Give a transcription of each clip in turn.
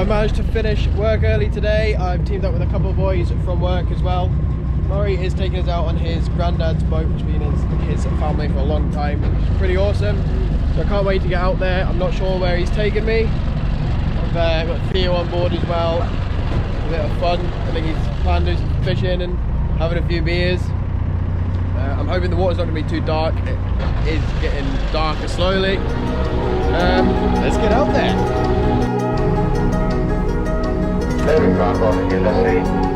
I managed to finish work early today. I've teamed up with a couple of boys from work as well. Murray is taking us out on his granddad's boat, which has been his family for a long time, which is pretty awesome. So I can't wait to get out there. I'm not sure where he's taking me. I've got Theo on board as well. A bit of fun. I think he's planned to do some fishing and having a few beers. I'm hoping the water's not going to be too dark. It is getting darker slowly. Let's get out there. Let's see.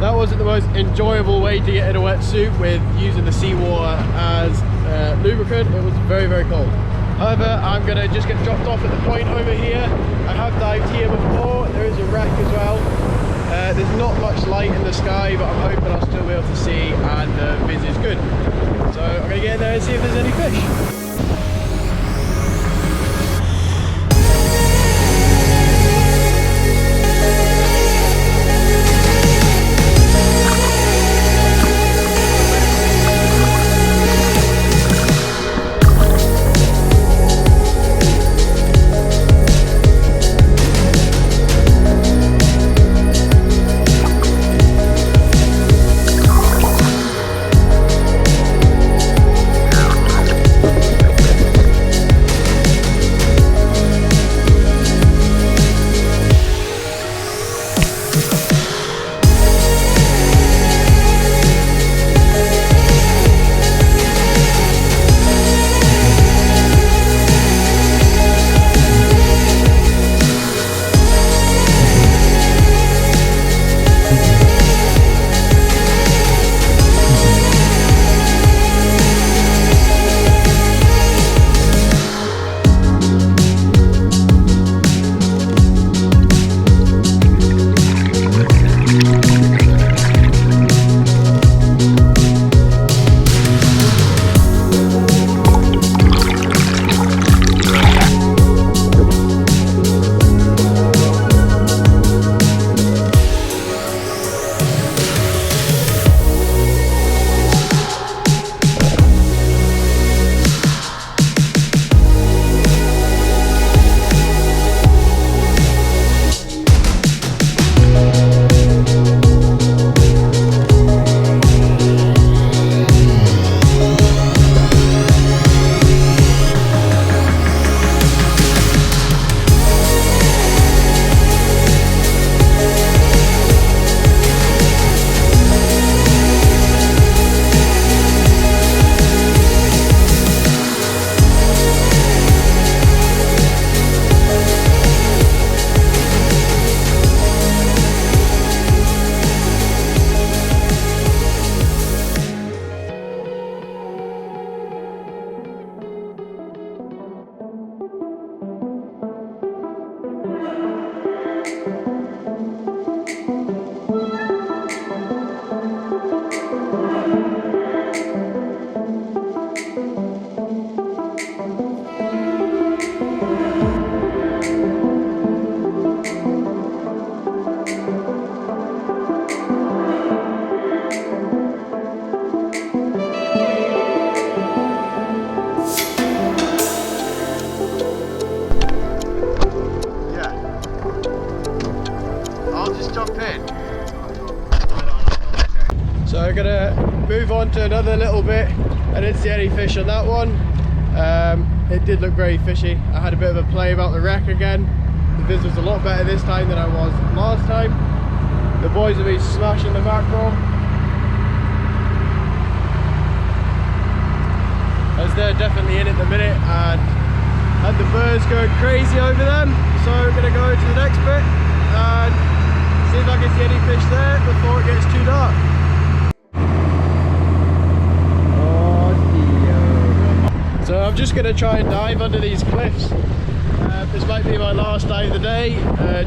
That wasn't the most enjoyable way to get in a wetsuit with using the seawater as lubricant. It was very, very cold. However, I'm going to just get dropped off at the point over here. I have dived here before. There is a wreck as well. There's not much light in the sky, but I'm hoping I'll still be able to see, and the viz is good. So I'm going to get in there and see if there's any fish. So I'm gonna move on to another little bit. I didn't see any fish on that one. It did look very fishy. I had a bit of a play about the wreck again. The viz was a lot better this time than I was last time. The boys have been smashing the mackerel, as they're definitely in at the minute, and the birds going crazy over them. So we're gonna go to the next bit and See if I can see any fish there before it gets too dark. Oh dear. So I'm just going to try and dive under these cliffs. This might be my last dive of the day,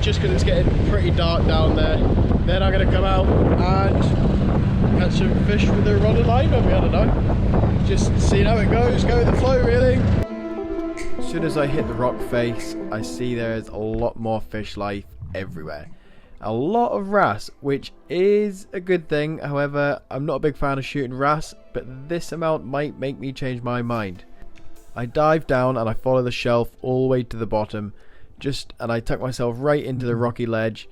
just because it's getting pretty dark down there. Then I'm going to come out and catch some fish with a rod and line, maybe, I don't know. Just seeing how it goes, go with the flow really. As soon as I hit the rock face, I see there's a lot more fish life everywhere. A lot of wrasse, which is a good thing. However, I'm not a big fan of shooting wrasse, but this amount might make me change my mind. I dive down and I follow the shelf all the way to the bottom, and I tuck myself right into the rocky ledge,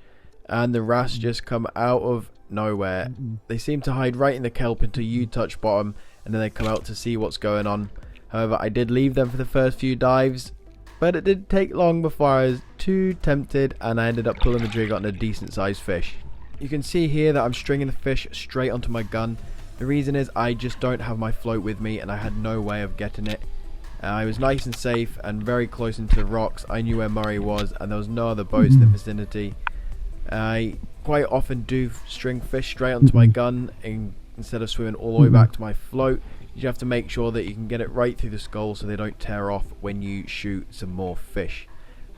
and the wrasse just come out of nowhere. They seem to hide right in the kelp until you touch bottom, and then they come out to see what's going on. However, I did leave them for the first few dives, but it didn't take long before I was too tempted and I ended up pulling the jig on a decent sized fish. You can see here that I'm stringing the fish straight onto my gun. The reason is I just don't have my float with me and I had no way of getting it. I was nice and safe and very close into the rocks. I knew where Murray was and there was no other boats in the vicinity. I quite often do string fish straight onto my gun instead of swimming all the way back to my float. You have to make sure that you can get it right through the skull so they don't tear off when you shoot some more fish.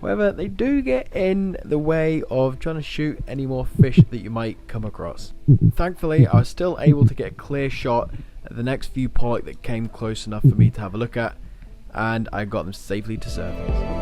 However, they do get in the way of trying to shoot any more fish that you might come across. Thankfully, I was still able to get a clear shot at the next few pollock that came close enough for me to have a look at, and I got them safely to surface.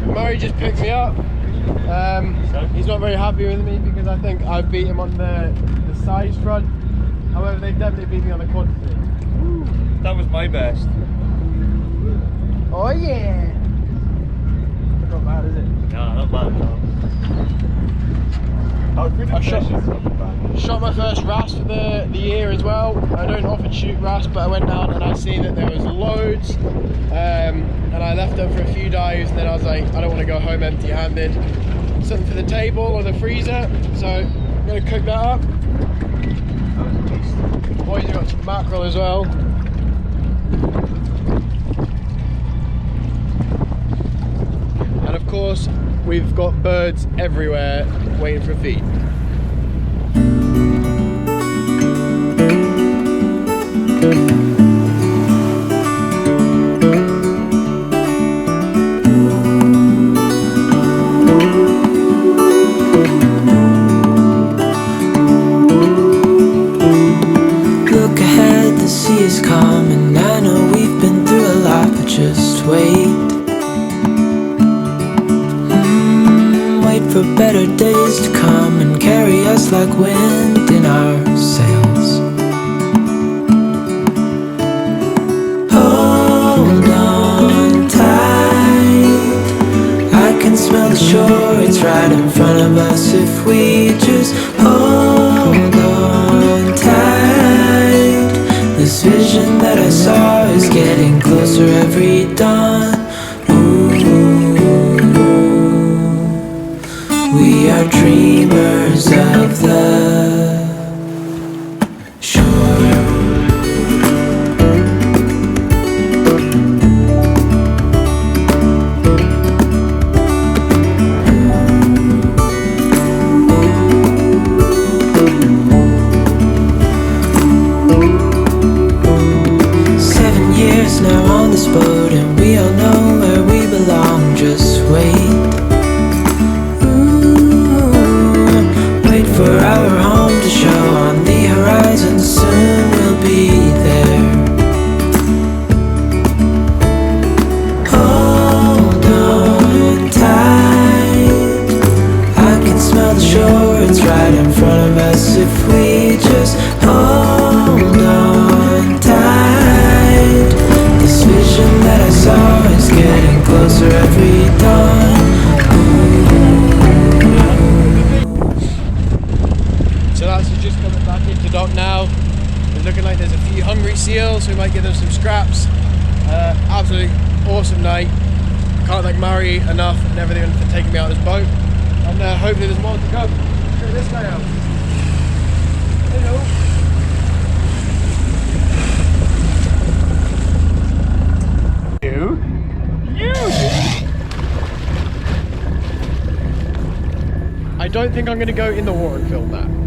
Murray just picked me up. He's not very happy with me because I think I beat him on the size front. However, they definitely beat me on the quantity. That was my best. Oh yeah! It's not bad, is it? No, not bad at all. I shot my first wrasse for the year as well. I don't often shoot wrasse, but I went down and I seen that there was loads, and I left them for a few dives, and then I was like, I don't want to go home empty-handed. Something for the table or the freezer, so I'm going to cook that up. Boys have got some mackerel as well. And of course, we've got birds everywhere waiting for feed. Look ahead, the sea is calm, and I know we've been through a lot, but just wait. Wait for better days to come and carry us like wind in our sails. Hold on tight, I can smell the shore, it's right in front of us. If we just hold on tight, this vision that I saw is getting closer every dawn. Ooh. on this boat and we all know where we belong. Just wait. Wait for our home to show on the horizon. Soon we'll be there. Hold on tight. I can smell the shore, it's right in front of us. If we just hold on tight, this vision that I saw is getting closer every dawn. So that's just coming back into dock now. It's looking like there's a few hungry seals, so we might give them some scraps. Absolutely awesome night. I can't thank Murray enough and everything for taking me out of this boat. And hopefully there's more to come. Check this guy out. Hello. I don't think I'm going to go in the water and film that.